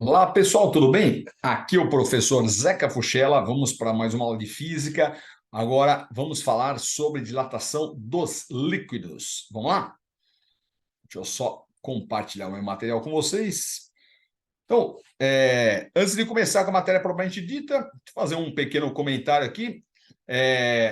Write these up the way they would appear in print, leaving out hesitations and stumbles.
Olá, pessoal, tudo bem? Aqui é o professor Zeca Fuchella. Vamos para mais uma aula de física. Agora vamos falar sobre dilatação dos líquidos. Vamos lá? Deixa eu só compartilhar o meu material com vocês. Então, antes de começar com a matéria propriamente dita, vou fazer um pequeno comentário aqui.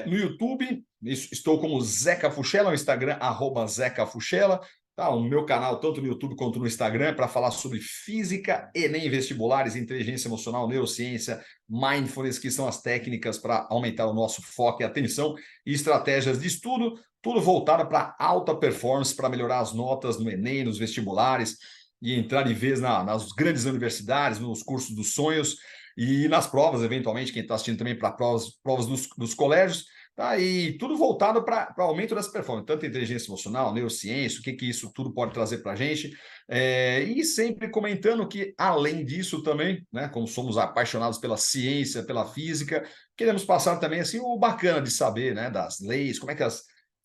No YouTube, estou como Zeca Fuchella, no Instagram, Zeca Fuchella. Tá, o meu canal, tanto no YouTube quanto no Instagram, para falar sobre física, Enem, vestibulares, inteligência emocional, neurociência, mindfulness, que são as técnicas para aumentar o nosso foco e atenção, e estratégias de estudo, tudo voltado para alta performance, para melhorar as notas no Enem, nos vestibulares, e entrar de vez nas grandes universidades, nos cursos dos sonhos e nas provas, eventualmente, quem está assistindo também para provas dos colégios, tá? E tudo voltado para aumento das performances, tanto inteligência emocional, neurociência, o que isso tudo pode trazer para a gente. E sempre comentando que, além disso também, né, como somos apaixonados pela ciência, pela física, queremos passar também assim, o bacana de saber, né, das leis, como é que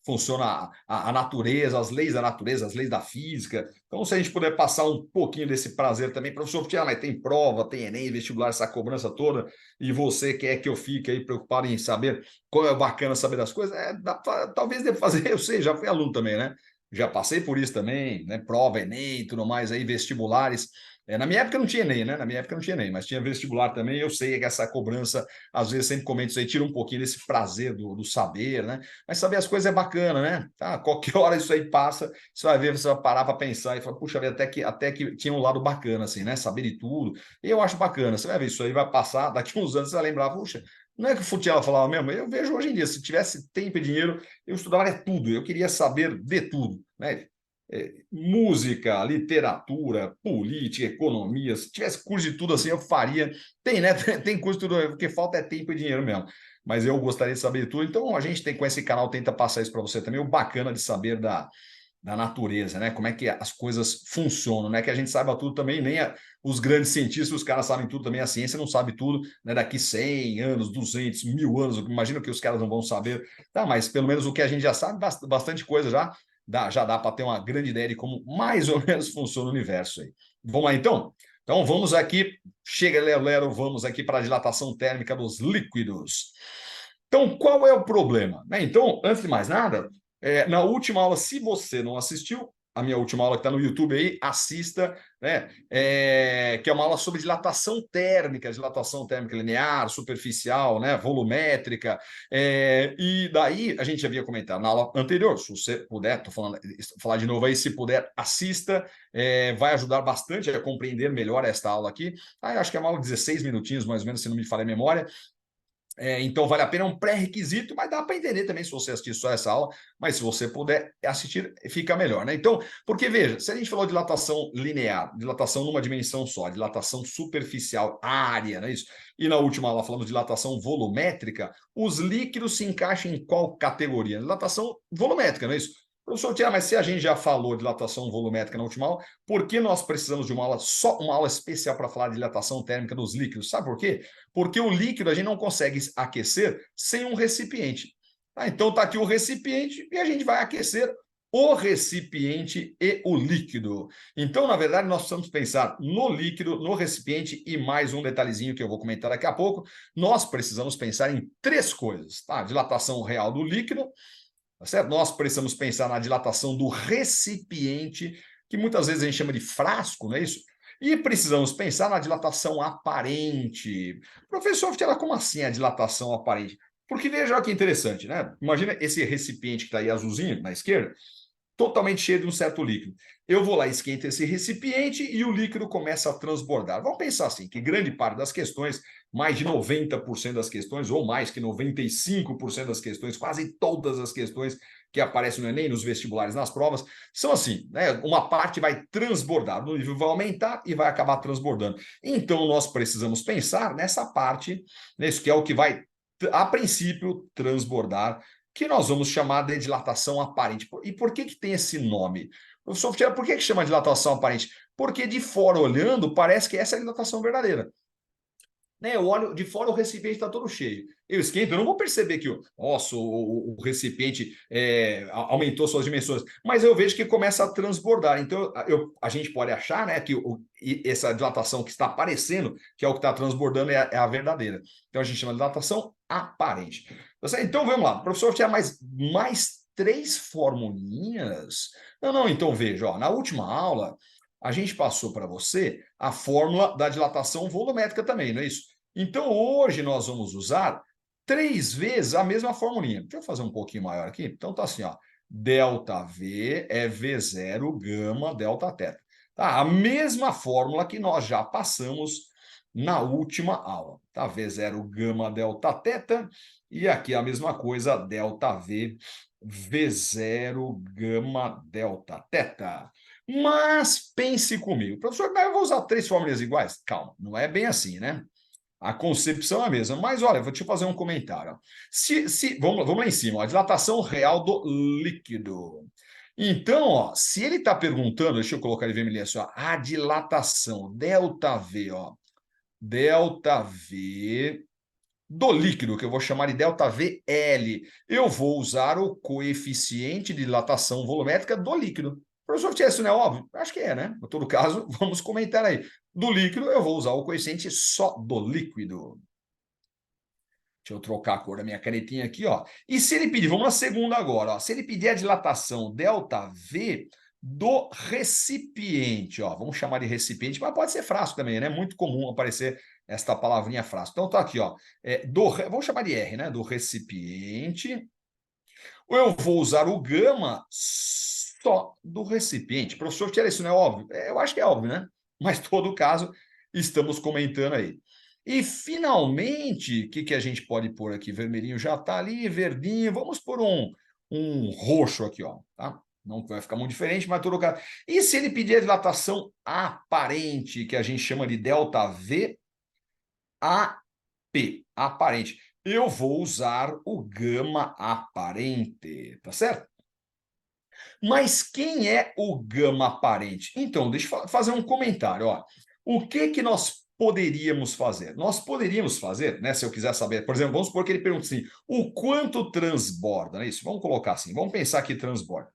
funciona a natureza, as leis da natureza, as leis da física. Então, se a gente puder passar um pouquinho desse prazer também, professor, porque mas tem prova, tem Enem, vestibular, essa cobrança toda, e você quer que eu fique aí preocupado em saber como é bacana saber das coisas, talvez deva fazer, eu sei, já fui aluno também, né? Já passei por isso também, né? Prova, Enem, tudo mais aí, vestibulares. Na minha época não tinha Enem, né? Na minha época não tinha Enem, mas tinha vestibular também. Eu sei que essa cobrança, às vezes, sempre comento isso aí, tira um pouquinho desse prazer do saber, né? Mas saber as coisas é bacana, né? Tá? Qualquer hora isso aí passa, você vai ver, você vai parar para pensar e falar, puxa, até que tinha um lado bacana, assim, né? Saber de tudo. E eu acho bacana. Você vai ver, isso aí vai passar, daqui uns anos você vai lembrar, puxa, não é que o Futiela falava mesmo, eu vejo hoje em dia, se tivesse tempo e dinheiro, eu estudava tudo, eu queria saber de tudo, né? Música, literatura, política, economia, se tivesse curso de tudo assim, eu faria. Tem, né? Tem curso de tudo, o que falta é tempo e dinheiro mesmo. Mas eu gostaria de saber de tudo. Então, a gente tem com esse canal, tenta passar isso para você também, o bacana de saber da natureza, né? Como é que as coisas funcionam, né? Que a gente saiba tudo também, nem os grandes cientistas, os caras sabem tudo também, a ciência não sabe tudo, né? Daqui 100 anos, 200, 1000 anos, imagina que os caras não vão saber, tá? Mas pelo menos o que a gente já sabe, bastante coisa já dá para ter uma grande ideia de como mais ou menos funciona o universo aí. Vamos lá então? Então vamos aqui, chega Lero Lero, vamos aqui para a dilatação térmica dos líquidos. Então, qual é o problema? Então, antes de mais nada, na última aula, se você não assistiu, a minha última aula que está no YouTube aí, assista, né? Que é uma aula sobre dilatação térmica linear, superficial, né? Volumétrica. E daí a gente havia comentado na aula anterior, se você puder, estou falando, falar de novo aí, se puder, assista, vai ajudar bastante a compreender melhor esta aula aqui. Acho que é uma aula de 16 minutinhos, mais ou menos, se não me falha a memória. Então vale a pena, é um pré-requisito, mas dá para entender também se você assistir só essa aula, mas se você puder assistir, fica melhor, né? Então, porque veja, se a gente falou de dilatação linear, dilatação numa dimensão só, dilatação superficial, área, não é isso? E na última aula falamos de dilatação volumétrica, os líquidos se encaixam em qual categoria? Dilatação volumétrica, não é isso? Professor Tiago, mas se a gente já falou de dilatação volumétrica na última aula, por que nós precisamos de uma aula, só uma aula especial para falar de dilatação térmica dos líquidos? Sabe por quê? Porque o líquido a gente não consegue aquecer sem um recipiente. Então está aqui o recipiente e a gente vai aquecer o recipiente e o líquido. Então, na verdade, nós precisamos pensar no líquido, no recipiente e mais um detalhezinho que eu vou comentar daqui a pouco. Nós precisamos pensar em três coisas, tá? Dilatação real do líquido, tá certo? Nós precisamos pensar na dilatação do recipiente, que muitas vezes a gente chama de frasco, não é isso? E precisamos pensar na dilatação aparente. Professor, como assim a dilatação aparente? Porque veja que interessante, né? Imagina esse recipiente que está aí azulzinho na esquerda, totalmente cheio de um certo líquido. Eu vou lá, esquento esse recipiente e o líquido começa a transbordar. Vamos pensar assim, que grande parte das questões, mais de 90% das questões, ou mais que 95% das questões, quase todas as questões que aparecem no Enem, nos vestibulares, nas provas, são assim, né? Uma parte vai transbordar, o nível vai aumentar e vai acabar transbordando. Então, nós precisamos pensar nessa parte, nesse que é o que vai, a princípio, transbordar, que nós vamos chamar de dilatação aparente. E por que tem esse nome? Professor Futiera, por que chama de dilatação aparente? Porque de fora olhando, parece que essa é a dilatação verdadeira. né? Eu olho de fora, o recipiente está todo cheio. Eu esquento, eu não vou perceber que nossa, o recipiente aumentou suas dimensões, mas eu vejo que começa a transbordar. Então, a gente pode achar, né, que essa dilatação que está aparecendo, que é o que está transbordando, é a verdadeira. Então, a gente chama de dilatação aparente. Então, vamos lá. O professor tinha mais 3 formulinhas? Não, então veja, ó, na última aula, a gente passou para você a fórmula da dilatação volumétrica também, não é isso? Então, hoje nós vamos usar 3 vezes a mesma formulinha. Deixa eu fazer um pouquinho maior aqui. Então, tá assim, ó. ΔV é V0 gama delta θ. Tá? A mesma fórmula que nós já passamos na última aula. Tá? V0 gama delta θ. E aqui a mesma coisa, ΔV V0 gama delta θ. Mas pense comigo, professor, mas eu vou usar 3 fórmulas iguais? Calma, não é bem assim, né? A concepção é a mesma. Mas olha, vou te fazer um comentário. Vamos lá em cima, ó, a dilatação real do líquido. Então, ó, se ele está perguntando, deixa eu colocar ele vermelho assim, ó, a dilatação, ΔV, ó, ΔV do líquido, que eu vou chamar de ΔVL, eu vou usar o coeficiente de dilatação volumétrica do líquido. Professor, isso não é óbvio? Acho que é, né? Em todo caso, vamos comentar aí. Do líquido, eu vou usar o coeficiente só do líquido. Deixa eu trocar a cor da minha canetinha aqui, ó. E se ele pedir, vamos na segunda agora, ó. Se ele pedir a dilatação ΔV do recipiente, ó. Vamos chamar de recipiente, mas pode ser frasco também, né? Muito comum aparecer esta palavrinha frasco. Então tá aqui, ó. Vamos chamar de R, né? Do recipiente. Ou eu vou usar o gama só do recipiente. Professor, tira isso, não é óbvio? Eu acho que é óbvio, né? Mas, em todo caso, estamos comentando aí. E, finalmente, o que a gente pode pôr aqui? Vermelhinho já está ali, verdinho. Vamos pôr um roxo aqui, ó. Tá? Não vai ficar muito diferente, mas todo caso. E se ele pedir a dilatação aparente, que a gente chama de ΔV AP, aparente, eu vou usar o gama aparente, tá certo? Mas quem é o gama aparente? Então, deixa eu fazer um comentário. Ó. O que nós poderíamos fazer? Nós poderíamos fazer, né? Se eu quiser saber, por exemplo, vamos supor que ele pergunta assim: o quanto transborda? Não é isso? Vamos colocar assim, vamos pensar que transborda.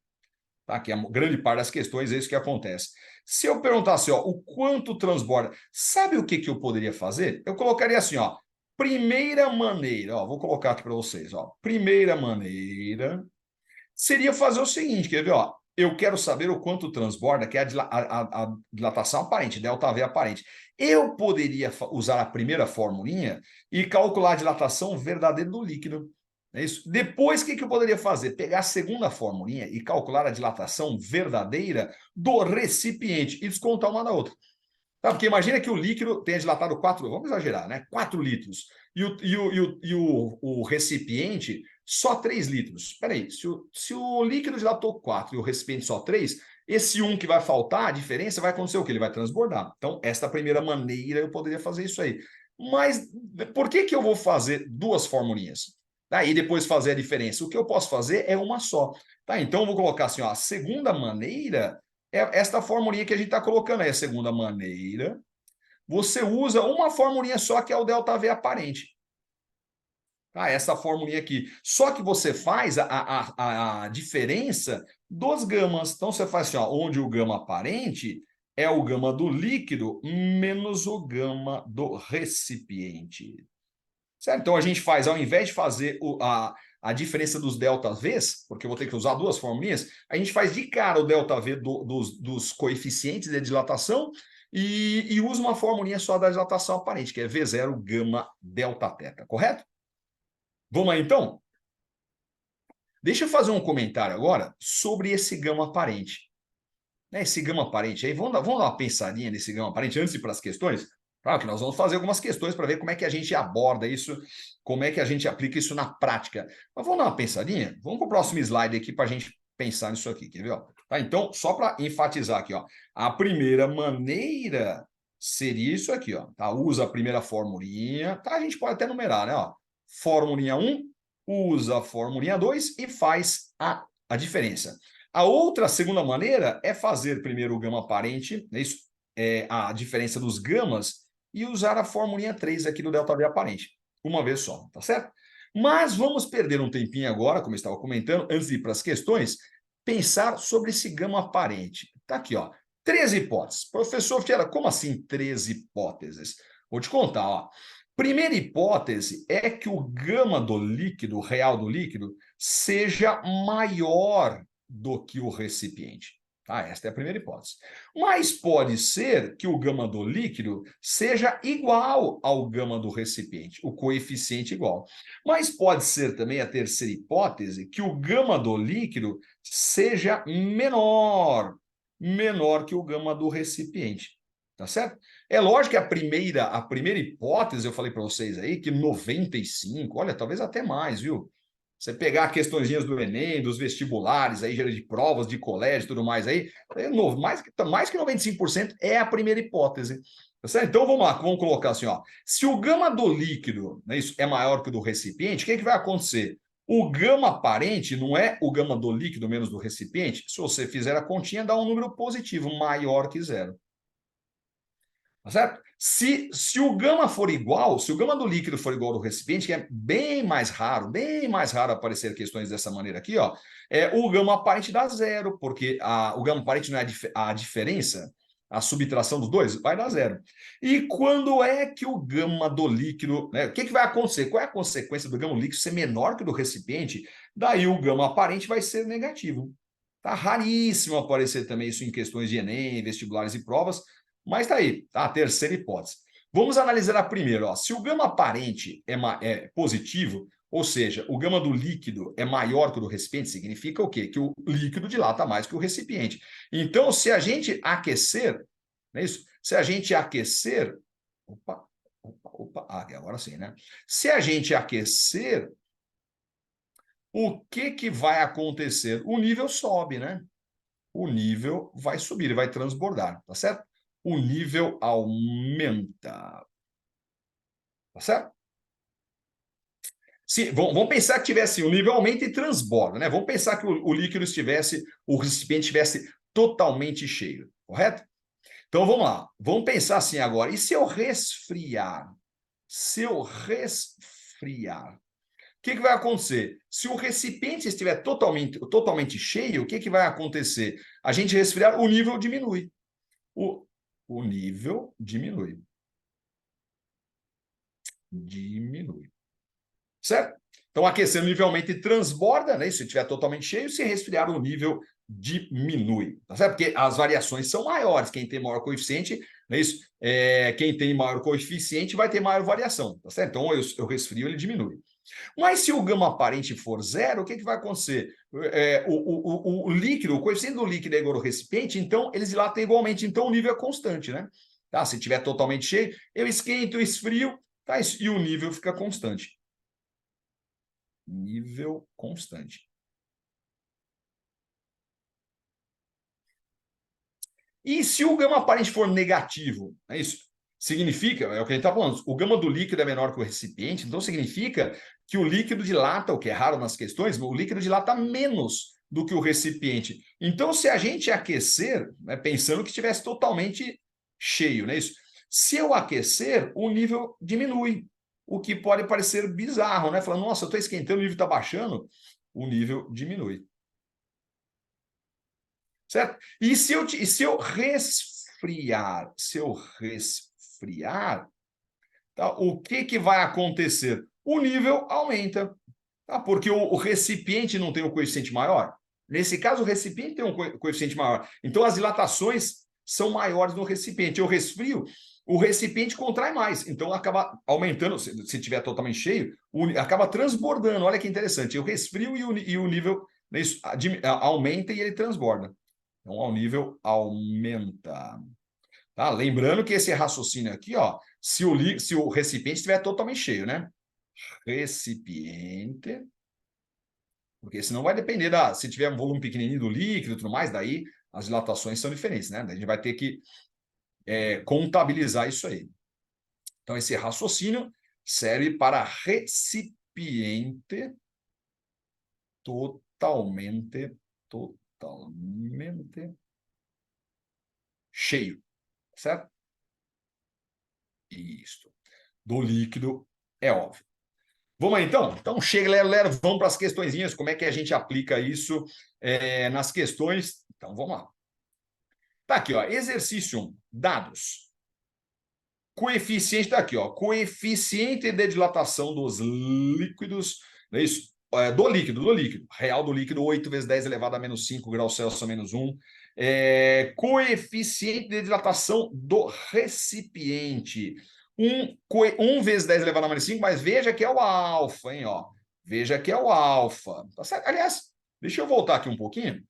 Tá? Que a grande parte das questões é isso que acontece. Se eu perguntasse, ó, o quanto transborda, sabe o que eu poderia fazer? Eu colocaria assim, ó, primeira maneira, ó, vou colocar aqui para vocês, ó, primeira maneira seria fazer o seguinte, quer ver, ó, eu quero saber o quanto transborda, que é a dilatação aparente, ΔV aparente. Eu poderia usar a primeira formulinha e calcular a dilatação verdadeira do líquido. É isso. Depois, o que eu poderia fazer? Pegar a segunda formulinha e calcular a dilatação verdadeira do recipiente e descontar uma da outra. Tá? Porque imagina que o líquido tenha dilatado 4, vamos exagerar, né? 4 litros. E o recipiente só 3 litros. Espera aí, se o líquido dilatou 4 e o recipiente só 3, esse 1 que vai faltar, a diferença vai acontecer o quê? Ele vai transbordar. Então, esta primeira maneira eu poderia fazer isso aí. Mas por que eu vou fazer 2 formulinhas? Daí depois fazer a diferença. O que eu posso fazer é uma só. Tá? Então, eu vou colocar assim, ó, a segunda maneira é esta formulinha que a gente está colocando aí, a segunda maneira. Você usa uma formulinha só, que é o ΔV aparente. Tá? Essa formulinha aqui. Só que você faz a diferença dos gamas. Então, você faz assim, ó, onde o gama aparente é o gama do líquido menos o gama do recipiente. Certo? Então, a gente faz, ao invés de fazer a diferença dos ΔVs, porque eu vou ter que usar 2 formulinhas, a gente faz de cara o ΔV dos coeficientes de dilatação e usa uma formulinha só da dilatação aparente, que é V0 gama delta θ, correto? Vamos aí, então? Deixa eu fazer um comentário agora sobre esse gama aparente. Esse gama aparente aí, vamos dar uma pensadinha nesse gama aparente antes de ir para as questões? Claro que nós vamos fazer algumas questões para ver como é que a gente aborda isso, como é que a gente aplica isso na prática. Mas vamos dar uma pensadinha? Vamos para o próximo slide aqui para a gente pensar nisso aqui, quer ver? Ó? Tá, então, só para enfatizar aqui, ó, a primeira maneira seria isso aqui, ó, tá? Usa a primeira formulinha, tá? A gente pode até numerar, né? Ó, formulinha 1, usa a formulinha 2 e faz a diferença. A outra, segunda maneira, é fazer primeiro o gama aparente, é isso, a diferença dos gamas, e usar a formulinha 3 aqui do ΔV aparente, uma vez só, tá certo? Mas vamos perder um tempinho agora, como eu estava comentando, antes de ir para as questões, pensar sobre esse gama aparente. Tá aqui, ó, 13 hipóteses. Professor Fiera, como assim 13 hipóteses? Vou te contar, ó. Primeira hipótese é que o gama do líquido, real do líquido, seja maior do que o recipiente. Tá? Esta é a primeira hipótese. Mas pode ser que o gama do líquido seja igual ao gama do recipiente, o coeficiente igual. Mas pode ser também a terceira hipótese que o gama do líquido seja menor que o gama do recipiente. Tá certo? É lógico que a primeira hipótese, eu falei para vocês aí, que 95, olha, talvez até mais, viu? Você pegar questõezinhas do Enem, dos vestibulares, aí, de provas de colégio e tudo mais aí, mais que 95% é a primeira hipótese. Tá certo? Então vamos lá, vamos colocar assim, ó. Se o gama do líquido, né, isso, é maior que o do recipiente, o que vai acontecer? O gama aparente não é o gama do líquido menos do recipiente? Se você fizer a continha, dá um número positivo, maior que zero. Tá certo? Se o gama for igual, se o gama do líquido for igual ao do recipiente, que é bem mais raro aparecer questões dessa maneira aqui, ó, o gama aparente dá zero, porque o gama aparente não é a diferença, a subtração dos dois, vai dar zero. E quando é que o gama do líquido, né, o que vai acontecer? Qual é a consequência do gama líquido ser menor que o do recipiente? Daí o gama aparente vai ser negativo. Tá raríssimo aparecer também isso em questões de Enem, vestibulares e provas, mas está aí, tá? A terceira hipótese. Vamos analisar a primeira. Ó. Se o gama aparente é positivo, ou seja, o gama do líquido é maior que o do recipiente, significa o quê? Que o líquido dilata mais que o recipiente. Então, se a gente aquecer, não é isso? Se a gente aquecer. Opa, agora sim, né? Se a gente aquecer, o que vai acontecer? O nível sobe, né? O nível vai subir, ele vai transbordar, tá certo? O nível aumenta, tá certo? Vamos pensar que tivesse o nível aumenta e transborda, né? Vamos pensar que o líquido estivesse, o recipiente estivesse totalmente cheio, correto? Então vamos lá, vamos pensar assim agora. E se eu resfriar? Se eu resfriar, o que vai acontecer? Se o recipiente estiver totalmente cheio, o que vai acontecer? A gente resfriar, o nível diminui. O, o nível diminui. Diminui. Certo? Então, aquecendo o nível aumenta e transborda, né? Se estiver totalmente cheio, se resfriar, o nível diminui. Tá certo? Porque as variações são maiores. Quem tem maior coeficiente, não é isso? Quem tem maior coeficiente vai ter maior variação. Tá certo? Então, eu resfrio, ele diminui. Mas se o gama aparente for zero, o que vai acontecer? O líquido, o coeficiente do líquido é igual ao recipiente, então eles dilatam igualmente, então o nível é constante, né? Tá? Se estiver totalmente cheio, eu esquento, esfrio, tá? E o nível fica constante. Nível constante. E se o gama aparente for negativo, é isso? Significa, é o que a gente está falando, o gama do líquido é menor que o recipiente, então significa que o líquido dilata, o que é raro nas questões, o líquido dilata menos do que o recipiente. Então, se a gente aquecer, né, pensando que estivesse totalmente cheio, não é isso? Se eu aquecer, o nível diminui, o que pode parecer bizarro, né? Falando, nossa, eu estou esquentando, o nível está baixando, o nível diminui. Certo? E se eu resfriar, tá? O que vai acontecer? O nível aumenta, tá? Porque o recipiente não tem um coeficiente maior. Nesse caso, o recipiente tem um coeficiente maior. Então, as dilatações são maiores no recipiente. Eu resfrio, o recipiente contrai mais. Então, acaba aumentando, se estiver totalmente cheio, acaba transbordando. Olha que interessante. Eu resfrio e o nível, né, aumenta e ele transborda. Então, o nível aumenta. Tá? Lembrando que esse raciocínio aqui, ó, se o recipiente estiver totalmente cheio, né? Recipiente, porque senão vai depender se tiver um volume pequenininho do líquido e tudo mais, daí as dilatações são diferentes, né? Daí a gente vai ter que contabilizar isso aí. Então, esse raciocínio serve para recipiente totalmente cheio, certo? Isso. Do líquido, é óbvio. Vamos aí, então? Então, chega, Lero, vamos para as questõezinhas. Como é que a gente aplica isso nas questões? Então, vamos lá. Tá aqui, ó. Exercício 1. Dados. Coeficiente está aqui, ó. Coeficiente de dilatação dos líquidos, não é isso? Do líquido. Real do líquido, 8 vezes 10 elevado a menos 5 graus Celsius a menos 1. Coeficiente de dilatação do recipiente. 1 vezes 10 elevado a menos 5, mas veja que é o alfa, hein? Ó. Veja que é o alfa. Tá certo? Aliás, deixa eu voltar aqui um pouquinho.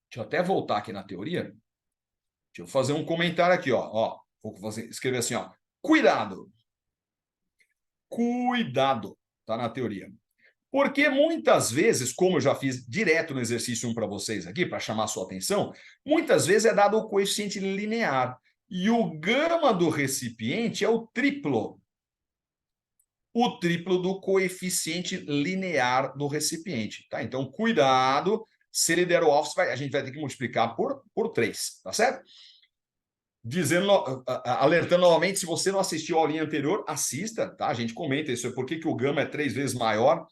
Deixa eu até voltar aqui na teoria. Deixa eu fazer um comentário aqui, ó. Vou escrever assim, ó. Cuidado. Cuidado, tá na teoria. Porque muitas vezes, como eu já fiz direto no exercício 1 para vocês aqui, para chamar a sua atenção, muitas vezes é dado o coeficiente linear. E o gama do recipiente é o triplo. O triplo do coeficiente linear do recipiente. Tá? Então, cuidado. Se ele der o alfa, a gente vai ter que multiplicar por 3, tá certo? Alertando novamente, se você não assistiu a aulinha anterior, assista, tá? A gente comenta isso, por que o gama é 3 vezes maior.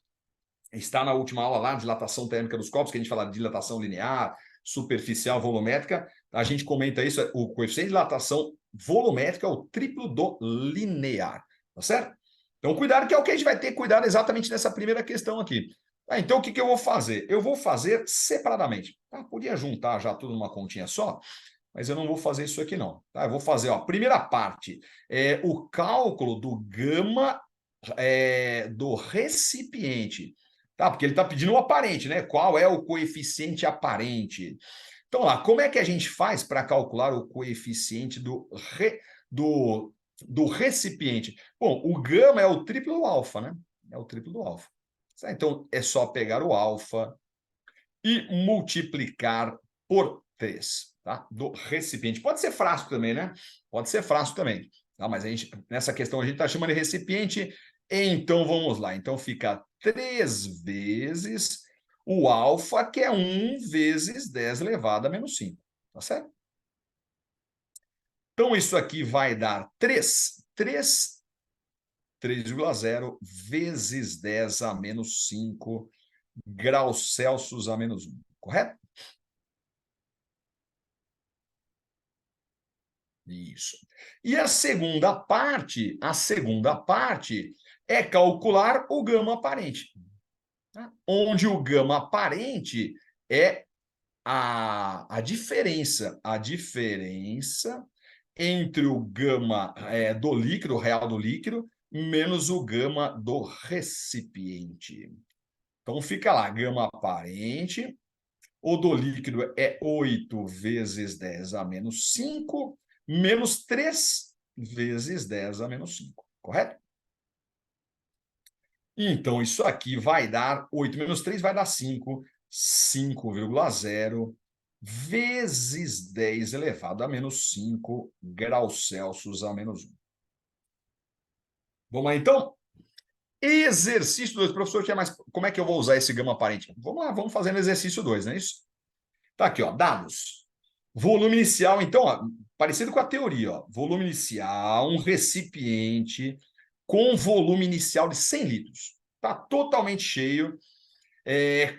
Está na última aula lá, dilatação térmica dos corpos, que a gente fala de dilatação linear, superficial, volumétrica. A gente comenta isso, o coeficiente de dilatação volumétrica é o triplo do linear, tá certo? Então, cuidado, que é o que a gente vai ter cuidado exatamente nessa primeira questão aqui. Então, o que eu vou fazer? Eu vou fazer separadamente. Podia juntar já tudo numa continha só, mas eu não vou fazer isso aqui não. Tá? Eu vou fazer, ó, primeira parte, o cálculo do gama do recipiente. Tá? Porque ele está pedindo o aparente, né? Qual é o coeficiente aparente? Então, lá, como é que a gente faz para calcular o coeficiente do recipiente? Bom, o gama é o triplo do alfa, né? É o triplo do alfa. Então, é só pegar o alfa e multiplicar por 3, tá? Do recipiente. Pode ser frasco também, né? Pode ser frasco também. Tá? Mas nessa questão a gente está chamando de recipiente. Então, vamos lá. Então, fica 3 vezes o alfa, que é 1 vezes 10 elevado a menos 5. Tá certo? Então, isso aqui vai dar 3,0 vezes 10 a menos 5 graus Celsius a menos 1. Correto? Isso. E a segunda parte é calcular o gama aparente. Tá? Onde o gama aparente é a diferença entre o gama do líquido, real do líquido, menos o gama do recipiente. Então fica lá, gama aparente, o do líquido é 8 vezes 10 a menos 5, menos 3 vezes 10 a menos 5, correto? Então, isso aqui vai dar 8 menos 3 vai dar 5, 5,0 vezes 10 elevado a menos 5 graus Celsius a menos 1. Vamos lá, então? Exercício 2. Professor, como é que eu vou usar esse gama aparente? Vamos lá, vamos fazendo exercício 2, não é isso? Tá aqui, ó, dados. Volume inicial, então, ó, parecido com a teoria, ó, volume inicial, um recipiente com volume inicial de 100 litros. Está totalmente cheio.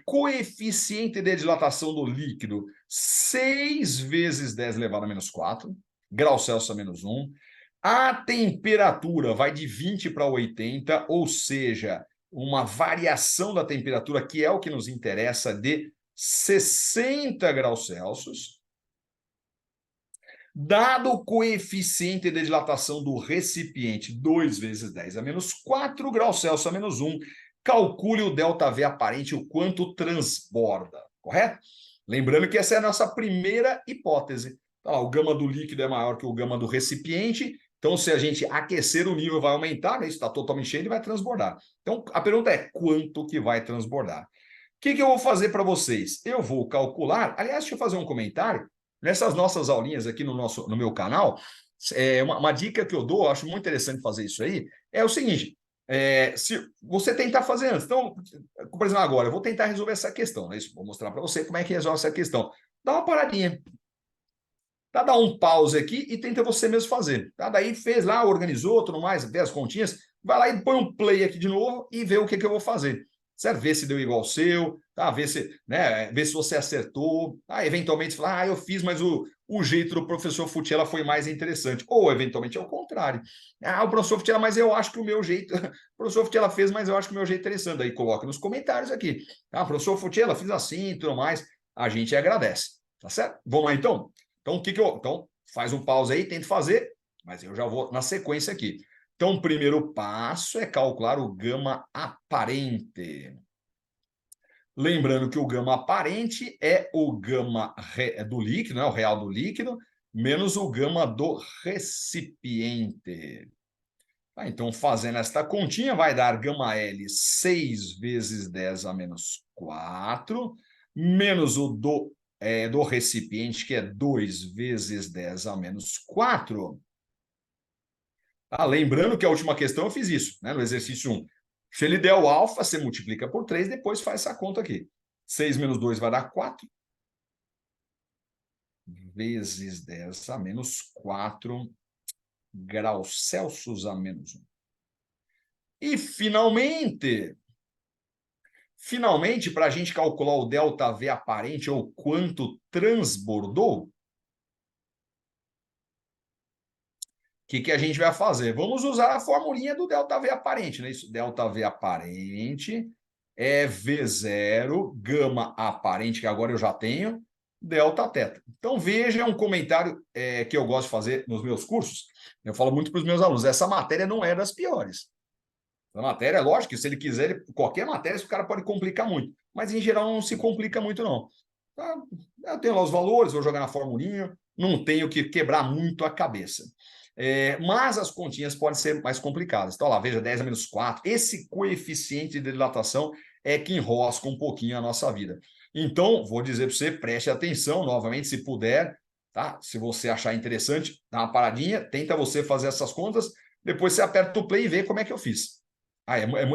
Coeficiente de dilatação do líquido, 6 vezes 10 elevado a menos 4, graus Celsius a menos 1. A temperatura vai de 20 para 80, ou seja, uma variação da temperatura, que é o que nos interessa, de 60 graus Celsius. Dado o coeficiente de dilatação do recipiente, 2 vezes 10 a menos 4 graus Celsius a menos 1, calcule o ΔV aparente, o quanto transborda, correto? Lembrando que essa é a nossa primeira hipótese. Então, o gama do líquido é maior que o gama do recipiente, então se a gente aquecer o nível vai aumentar, né? Isso está totalmente cheio, ele vai transbordar. Então a pergunta é, quanto que vai transbordar? O que eu vou fazer para vocês? Eu vou calcular, aliás, deixa eu fazer um comentário. Nessas nossas aulinhas aqui no meu canal, uma dica que eu dou, eu acho muito interessante fazer isso aí, é o seguinte, se você tentar fazer antes, então, por exemplo, agora, eu vou tentar resolver essa questão, né? Vou mostrar para você como é que resolve essa questão. Dá uma paradinha. Tá? Dá um pause aqui e tenta você mesmo fazer. Tá? Daí fez lá, organizou, tudo mais, vê as continhas, vai lá e põe um play aqui de novo e vê o que eu vou fazer. Certo? Vê se deu igual ao seu, tá? Vê se você acertou. Tá? Eventualmente, você fala, eu fiz, mas o jeito do professor Futela foi mais interessante. Ou, eventualmente, é o contrário. O professor Futela, mas eu acho que o meu jeito... o professor Futela fez, mas eu acho que o meu jeito é interessante. Aí coloca nos comentários aqui. Professor Futela, fiz assim e tudo mais. A gente agradece. Tá certo? Vamos lá, então? Então, faz um pause aí, tenta fazer, mas eu já vou na sequência aqui. Então, o primeiro passo é calcular o gama aparente. Lembrando que o gama aparente é o gama do líquido, né, o real do líquido, menos o gama do recipiente. Então, fazendo esta continha, vai dar gama L 6 vezes 10 a menos 4, menos o do recipiente, que é 2 vezes 10 a menos 4. Lembrando que a última questão eu fiz isso, né, no exercício 1. Se ele der o alfa, você multiplica por 3, depois faz essa conta aqui. 6 menos 2 vai dar 4, vezes 10 a menos 4 graus Celsius a menos 1. E, finalmente, para a gente calcular o ΔV aparente, ou quanto transbordou, o que a gente vai fazer? Vamos usar a formulinha do ΔV aparente, né? Isso, ΔV aparente é V0, gama aparente, que agora eu já tenho, delta teta. Então, veja um comentário que eu gosto de fazer nos meus cursos. Eu falo muito para os meus alunos, essa matéria não é das piores. A matéria, é lógico que se ele quiser, qualquer matéria, o cara pode complicar muito. Mas, em geral, não se complica muito, não. Tá? Eu tenho lá os valores, vou jogar na formulinha, não tenho que quebrar muito a cabeça. Mas as continhas podem ser mais complicadas. Então, lá, veja, 10 a menos 4. Esse coeficiente de dilatação é que enrosca um pouquinho a nossa vida. Então, vou dizer para você, preste atenção, novamente, se puder, tá? Se você achar interessante, dá uma paradinha, tenta você fazer essas contas, depois você aperta o play e vê como é que eu fiz.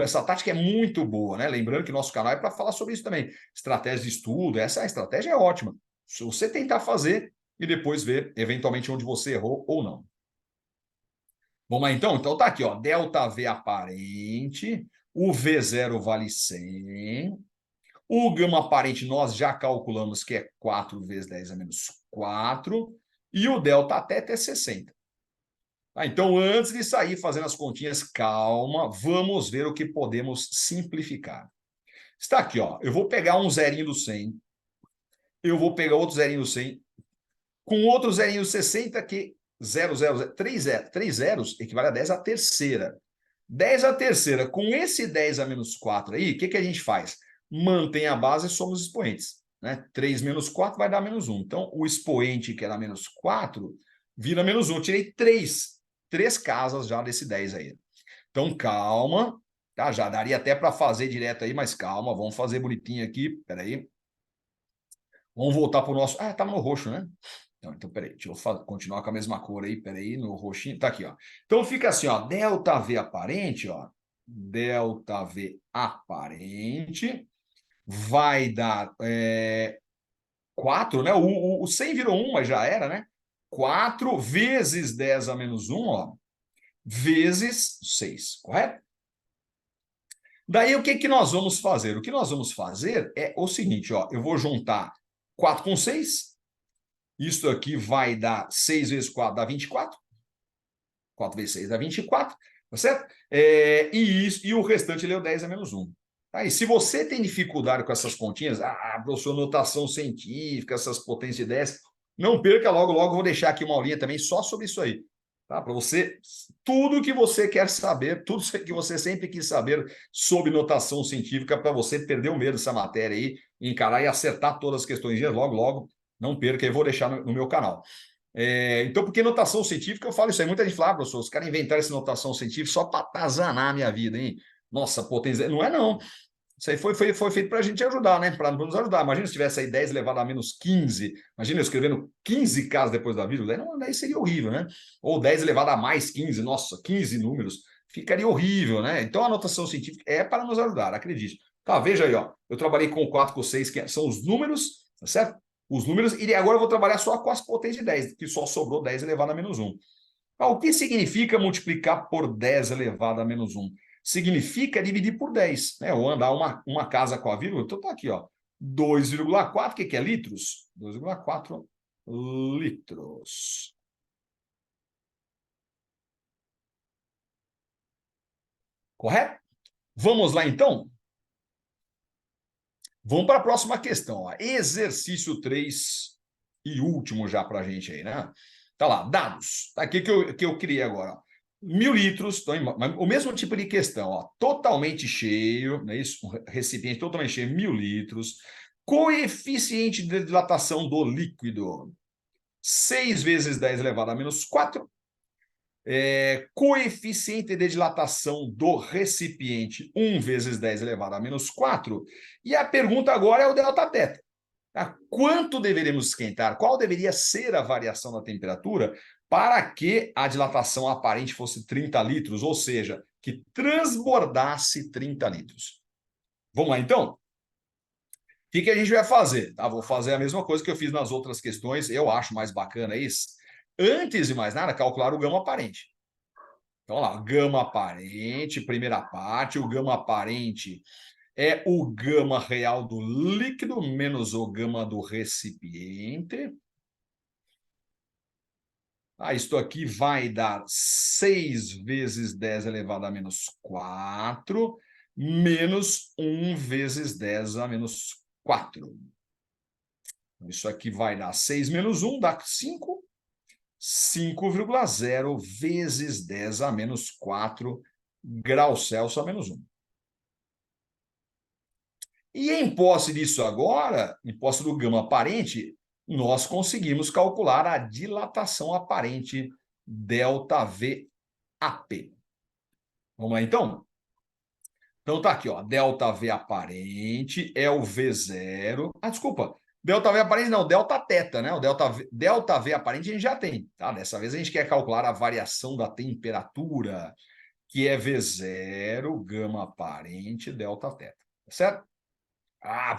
Essa tática é muito boa, né? Lembrando que nosso canal é para falar sobre isso também. Estratégia de estudo, essa estratégia é ótima. Se você tentar fazer e depois ver, eventualmente, onde você errou ou não. Vamos lá, então? Então tá aqui, ó. ΔV aparente, o V0 vale 100. O gama aparente nós já calculamos que é 4 vezes 10 a menos 4. E o delta teta é 60. Então, antes de sair fazendo as continhas, calma, vamos ver o que podemos simplificar. Está aqui, ó. Eu vou pegar um zerinho do 100, eu vou pegar outro zerinho do 100, com outro zerinho do 60, que 3 zeros equivale a 10 à terceira. 10 à terceira, com esse 10 a menos 4 aí, o que a gente faz? Mantém a base e soma os expoentes. Né? 3 menos 4 vai dar menos 1. Então, o expoente, que era menos 4, vira menos 1. Eu tirei 3 casas já desse 10 aí. Então, calma, tá? Já daria até para fazer direto aí, mas calma, vamos fazer bonitinho aqui, peraí. Vamos voltar para o nosso... estava no roxo, né? Então, peraí, deixa eu continuar com a mesma cor aí, peraí, no roxinho, tá aqui, ó. Então, fica assim, ó, ΔV aparente, ó, ΔV aparente vai dar 4, né? O 100 virou 1, mas já era, né? 4 vezes 10 a menos 1, ó, vezes 6, correto? Daí, o que nós vamos fazer? O que nós vamos fazer é o seguinte, ó, eu vou juntar 4 com 6, isso aqui vai dar 6 vezes 4 dá 24, 4 vezes 6 dá 24, tá certo? E o restante leu 10 a menos 1. Aí, se você tem dificuldade com essas continhas, professor, notação científica, essas potências de 10, não perca, logo, vou deixar aqui uma aulinha também só sobre isso aí. Tá? Para você, tudo que você quer saber, tudo que você sempre quis saber sobre notação científica, para você perder o medo dessa matéria aí, encarar e acertar todas as questões, logo, não perca, eu vou deixar no meu canal. Então, porque notação científica, eu falo isso aí, muita gente fala, professor, os caras inventaram essa notação científica só para atazanar a minha vida, hein? Nossa, potência, não é não. Isso aí foi feito para a gente ajudar, né? Para nos ajudar. Imagina se tivesse aí 10 elevado a menos 15. Imagina eu escrevendo 15 casos depois da vírgula. Daí seria horrível, né? Ou 10 elevado a mais 15. Nossa, 15 números. Ficaria horrível, né? Então a notação científica é para nos ajudar, acredite. Tá, veja aí, ó. Eu trabalhei com o 4, com o 6, que são os números, tá certo? os números, e agora eu vou trabalhar só com as potências de 10, que só sobrou 10 elevado a menos 1. O que significa multiplicar por 10 elevado a menos 1? Significa dividir por 10, né? Ou andar uma casa com a vírgula. Então tá aqui, ó. 2,4, o que é litros? 2,4 litros. Correto? Vamos lá, então? Vamos para a próxima questão. Ó. Exercício 3 e último já para a gente aí, né? Tá lá, dados. Tá aqui que eu criei agora. Ó. 1.000 litros, o mesmo tipo de questão, ó, totalmente cheio, não é isso? Um recipiente totalmente cheio, 1.000 litros. Coeficiente de dilatação do líquido, 6 vezes 10 elevado a menos 4. Coeficiente de dilatação do recipiente, 1 vezes 10 elevado a menos 4. E a pergunta agora é o delta-teta. Quanto deveremos esquentar? Qual deveria ser a variação da temperatura para que a dilatação aparente fosse 30 litros, ou seja, que transbordasse 30 litros? Vamos lá, então? O que a gente vai fazer? Vou fazer a mesma coisa que eu fiz nas outras questões, eu acho mais bacana isso. Antes de mais nada, calcular o gama aparente. Então, lá, gama aparente, primeira parte, o gama aparente é o gama real do líquido menos o gama do recipiente. Isto aqui vai dar 6 vezes 10 elevado a menos 4, menos 1 vezes 10 a menos 4. Isso aqui vai dar 6 menos 1, dá 5. 5,0 vezes 10 a menos 4 graus Celsius a menos 1. E em posse disso agora, em posse do gama aparente, nós conseguimos calcular a dilatação aparente ΔVAP. Vamos lá, então? Então tá aqui, ó, ΔV aparente é o V0. Desculpa, ΔV aparente não, Δθ, né? O ΔV aparente a gente já tem, tá? Dessa vez a gente quer calcular a variação da temperatura, que é V0, gama aparente, Δθ, tá certo?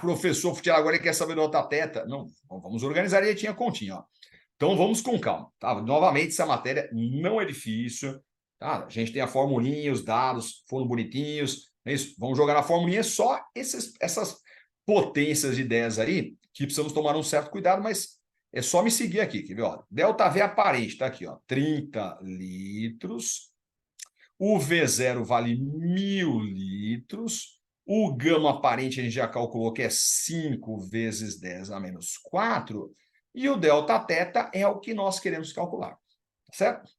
Professor Futebol agora ele quer saber do Δθ. Não, vamos organizar direitinho a continha, ó. Então vamos com calma, tá? Novamente, essa matéria não é difícil, tá? A gente tem a formulinha, os dados foram bonitinhos, é isso? Vamos jogar na formulinha só essas potências de 10 aí, que precisamos tomar um certo cuidado, mas é só me seguir aqui, quer ver? Ó, ΔV aparente, tá aqui, ó, 30 litros. O V0 vale 1.000 litros. O gama aparente a gente já calculou que é 5 vezes 10 a menos 4. E o Δθ é o que nós queremos calcular, certo?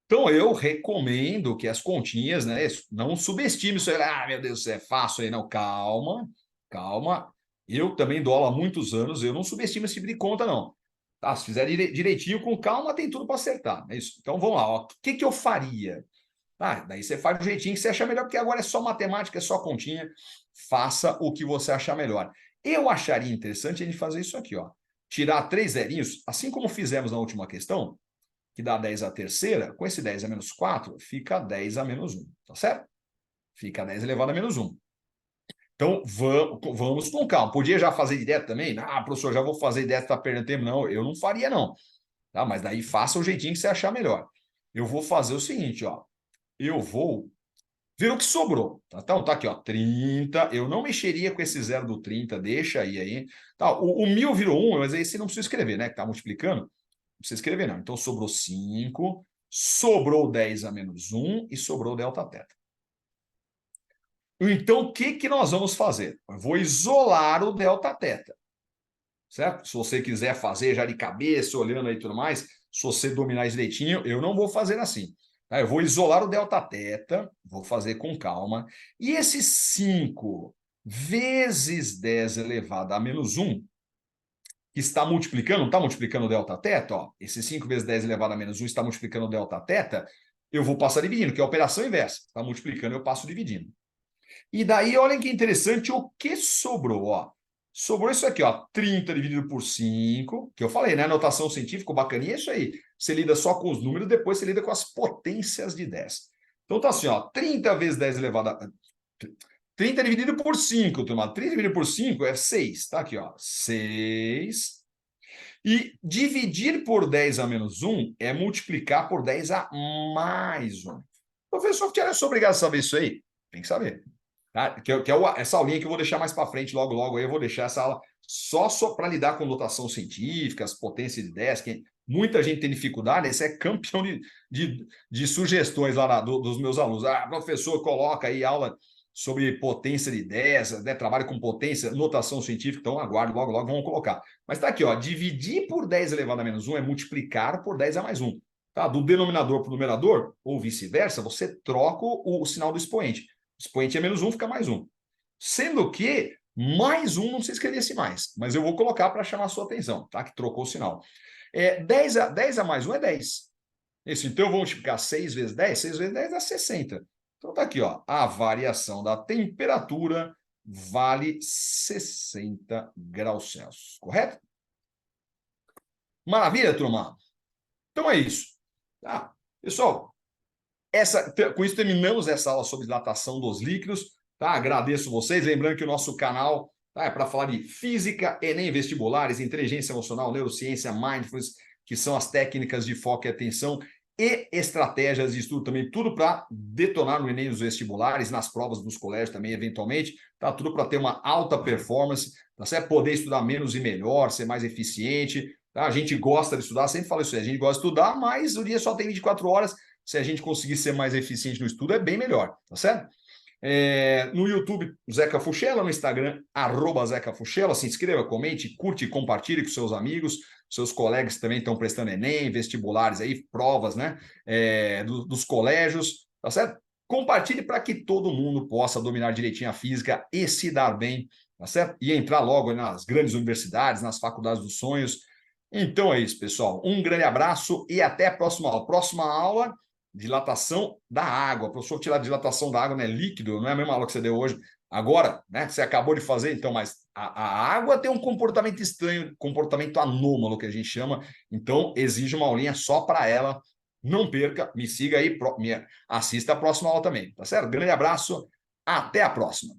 Então, eu recomendo que as continhas, né, não subestime isso aí. Meu Deus, isso é fácil aí. Não, calma, calma. Eu também dou aula há muitos anos, eu não subestimo esse tipo de conta, não. Tá? Se fizer direitinho, com calma, tem tudo para acertar. É isso. Então, vamos lá. Ó. O que eu faria? Daí você faz do jeitinho que você achar melhor, porque agora é só matemática, é só continha. Faça o que você achar melhor. Eu acharia interessante a gente fazer isso aqui, ó. Tirar 3 zerinhos, assim como fizemos na última questão, que dá 10 à terceira, com esse 10 a menos 4, fica 10 a menos 1, tá certo? Fica 10 elevado a menos 1. Então, vamos com calma. Podia já fazer direto também? Professor, já vou fazer direto, está perdendo tempo. Não, eu não faria, não. Tá? Mas daí faça o jeitinho que você achar melhor. Eu vou fazer o seguinte, ó. Eu vou ver o que sobrou. Então, tá aqui, ó, 30. Eu não mexeria com esse zero do 30, deixa aí. Tá, o 1.000 virou 1, mas aí você não precisa escrever, né? Que tá multiplicando. Não precisa escrever, não. Então, sobrou 5, sobrou 10 a menos 1 e sobrou o Δθ. Então, o que nós vamos fazer? Eu vou isolar o Δθ. Certo? Se você quiser fazer já de cabeça, olhando aí e tudo mais, se você dominar isso direitinho, eu não vou fazer assim. Tá? Eu vou isolar o Δθ, vou fazer com calma. E esse 5 vezes 10 elevado a menos 1, que está multiplicando, não está multiplicando o Δθ, ó. Esse 5 vezes 10 elevado a menos 1 está multiplicando o Δθ, eu vou passar dividindo, que é a operação inversa. Está multiplicando, eu passo dividindo. E daí, olhem que interessante o que sobrou, ó. Sobrou isso aqui, ó, 30 dividido por 5, que eu falei, né? Notação científica, bacaninha, é isso aí. Você lida só com os números, depois você lida com as potências de 10. Então tá assim, ó, 30 vezes 10 elevado a... 30 dividido por 5, turma. 30 dividido por 5 é 6. Tá aqui, ó. 6. E dividir por 10 a menos 1 é multiplicar por 10 a mais 1. Professor, que era sua obrigação saber isso aí? Tem que saber. Tá? Essa aulinha que eu vou deixar mais para frente, logo, logo aí eu vou deixar essa aula só para lidar com notação científica, as potências de 10, que muita gente tem dificuldade, esse é campeão de sugestões lá dos meus alunos. Ah, professor, coloca aí aula sobre potência de 10, né? Trabalho com potência, notação científica, então aguardo, logo, logo vamos colocar. Mas tá aqui, ó, dividir por 10 elevado a menos 1 é multiplicar por 10 a mais 1. Tá? Do denominador para o numerador, ou vice-versa, você troca o sinal do expoente. Expoente é menos 1, fica mais 1. Sendo que mais 1 não se escrevesse mais, mas eu vou colocar para chamar a sua atenção, tá? Que trocou o sinal. 10 a mais 1 é 10. Isso, então eu vou multiplicar 6 vezes 10, 6 vezes 10 dá 60. Então tá aqui, ó, a variação da temperatura vale 60 graus Celsius, correto? Maravilha, turma? Então é isso. Tá? Pessoal, com isso terminamos essa aula sobre dilatação dos líquidos. Tá? Agradeço vocês. Lembrando que o nosso canal é para falar de física, Enem, vestibulares, inteligência emocional, neurociência, mindfulness, que são as técnicas de foco e atenção e estratégias de estudo também, tudo para detonar no Enem, nos vestibulares, nas provas dos colégios também, eventualmente, tá? Tudo para ter uma alta performance, tá certo? Poder estudar menos e melhor, ser mais eficiente, tá? A gente gosta de estudar, sempre falo isso, a gente gosta de estudar, mas o dia só tem 24 horas, se a gente conseguir ser mais eficiente no estudo, é bem melhor, tá certo? No YouTube, Zeca Fuchela, no Instagram, @Zeca Fuchela, se inscreva, comente, curte e compartilhe com seus amigos, seus colegas também estão prestando Enem, vestibulares aí, provas, né, dos colégios, tá certo? Compartilhe para que todo mundo possa dominar direitinho a física e se dar bem, tá certo? E entrar logo nas grandes universidades, nas faculdades dos sonhos. Então é isso, pessoal. Um grande abraço e até a próxima aula. Próxima aula, dilatação da água. Professor, tirar a dilatação da água, né? Líquido, não é a mesma aula que você deu hoje. Agora, né? Você acabou de fazer, então, mas a água tem um comportamento estranho, comportamento anômalo, que a gente chama. Então, exige uma aulinha só para ela. Não perca, me siga aí, assista a próxima aula também, tá certo? Grande abraço, até a próxima.